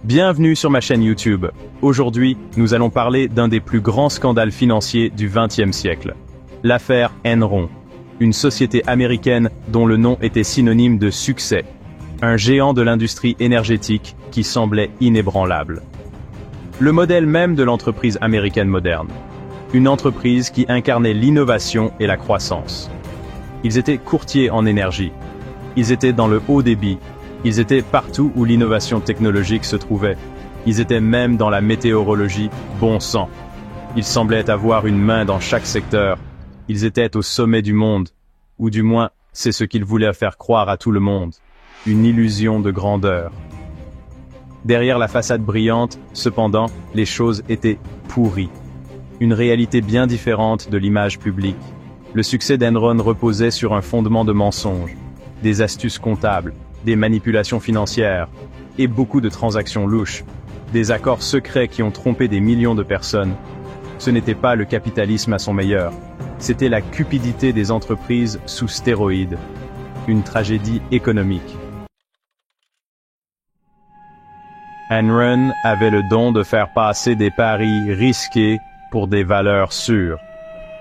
Bienvenue sur ma chaîne YouTube. Aujourd'hui, nous allons parler d'un des plus grands scandales financiers du XXe siècle. L'affaire Enron, une société américaine dont le nom était synonyme de succès. Un géant de l'industrie énergétique qui semblait inébranlable. Le modèle même de l'entreprise américaine moderne. Une entreprise qui incarnait l'innovation et la croissance. Ils étaient courtiers en énergie. Ils étaient dans le haut débit. Ils étaient partout où l'innovation technologique se trouvait. Ils étaient même dans la météorologie, bon sang. Ils semblaient avoir une main dans chaque secteur. Ils étaient au sommet du monde. Ou du moins, c'est ce qu'ils voulaient faire croire à tout le monde. Une illusion de grandeur. Derrière la façade brillante, cependant, les choses étaient pourries. Une réalité bien différente de l'image publique. Le succès d'Enron reposait sur un fondement de mensonges, des astuces comptables, des manipulations financières, et beaucoup de transactions louches, des accords secrets qui ont trompé des millions de personnes. Ce n'était pas le capitalisme à son meilleur, c'était la cupidité des entreprises sous stéroïdes. Une tragédie économique. Enron avait le don de faire passer des paris risqués pour des valeurs sûres.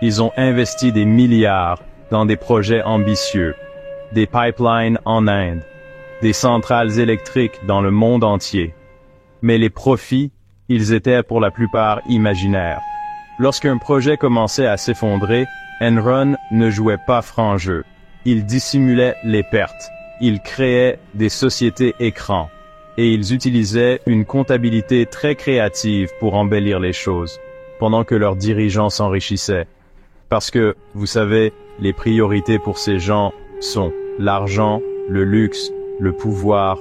Ils ont investi des milliards dans des projets ambitieux, des pipelines en Inde, des centrales électriques dans le monde entier. Mais les profits, ils étaient pour la plupart imaginaires. Lorsqu'un projet commençait à s'effondrer, Enron ne jouait pas franc jeu. Il dissimulait les pertes. Il créait des sociétés écrans. Et ils utilisaient une comptabilité très créative pour embellir les choses, pendant que leurs dirigeants s'enrichissaient. Parce que, vous savez, les priorités pour ces gens sont l'argent, le luxe, le pouvoir.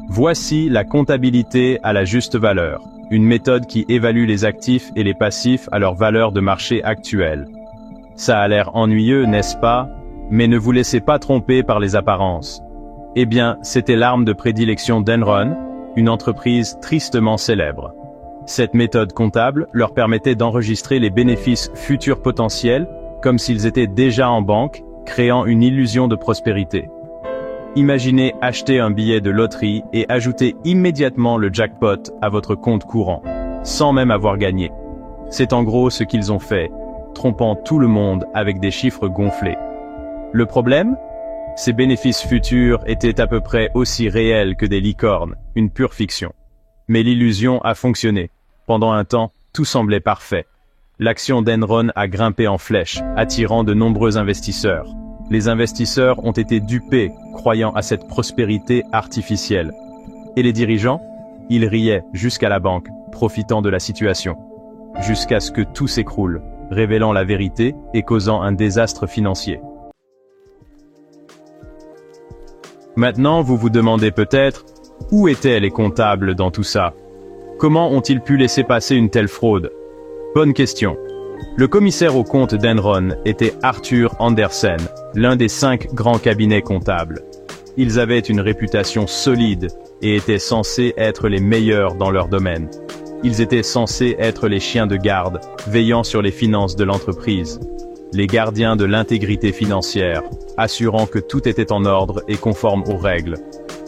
Voici la comptabilité à la juste valeur, une méthode qui évalue les actifs et les passifs à leur valeur de marché actuelle. Ça a l'air ennuyeux, n'est-ce pas? Mais ne vous laissez pas tromper par les apparences. Eh bien, c'était l'arme de prédilection d'Enron, une entreprise tristement célèbre. Cette méthode comptable leur permettait d'enregistrer les bénéfices futurs potentiels comme s'ils étaient déjà en banque, créant une illusion de prospérité. Imaginez acheter un billet de loterie et ajouter immédiatement le jackpot à votre compte courant, sans même avoir gagné. C'est en gros ce qu'ils ont fait, trompant tout le monde avec des chiffres gonflés. Le problème ? Ces bénéfices futurs étaient à peu près aussi réels que des licornes, une pure fiction. Mais l'illusion a fonctionné. Pendant un temps, tout semblait parfait. L'action d'Enron a grimpé en flèche, attirant de nombreux investisseurs. Les investisseurs ont été dupés, croyant à cette prospérité artificielle. Et les dirigeants? Ils riaient jusqu'à la banque, profitant de la situation. Jusqu'à ce que tout s'écroule, révélant la vérité et causant un désastre financier. Maintenant, vous vous demandez peut-être, où étaient les comptables dans tout ça? Comment ont-ils pu laisser passer une telle fraude? Bonne question. Le commissaire aux comptes d'Enron était Arthur Andersen, l'un des 5 grands cabinets comptables. Ils avaient une réputation solide et étaient censés être les meilleurs dans leur domaine. Ils étaient censés être les chiens de garde, veillant sur les finances de l'entreprise. Les gardiens de l'intégrité financière, assurant que tout était en ordre et conforme aux règles.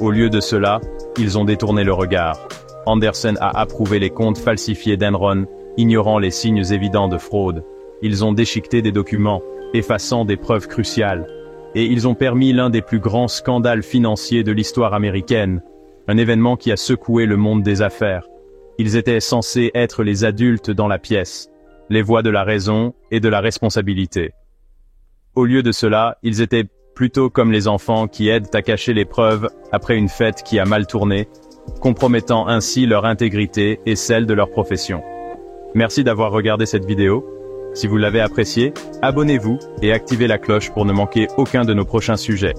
Au lieu de cela, ils ont détourné le regard. Andersen a approuvé les comptes falsifiés d'Enron, ignorant les signes évidents de fraude. Ils ont déchiqueté des documents, effaçant des preuves cruciales. Et ils ont permis l'un des plus grands scandales financiers de l'histoire américaine, un événement qui a secoué le monde des affaires. Ils étaient censés être les adultes dans la pièce, les voix de la raison et de la responsabilité. Au lieu de cela, ils étaient plutôt comme les enfants qui aident à cacher les preuves après une fête qui a mal tourné, compromettant ainsi leur intégrité et celle de leur profession. Merci d'avoir regardé cette vidéo. Si vous l'avez appréciée, abonnez-vous et activez la cloche pour ne manquer aucun de nos prochains sujets.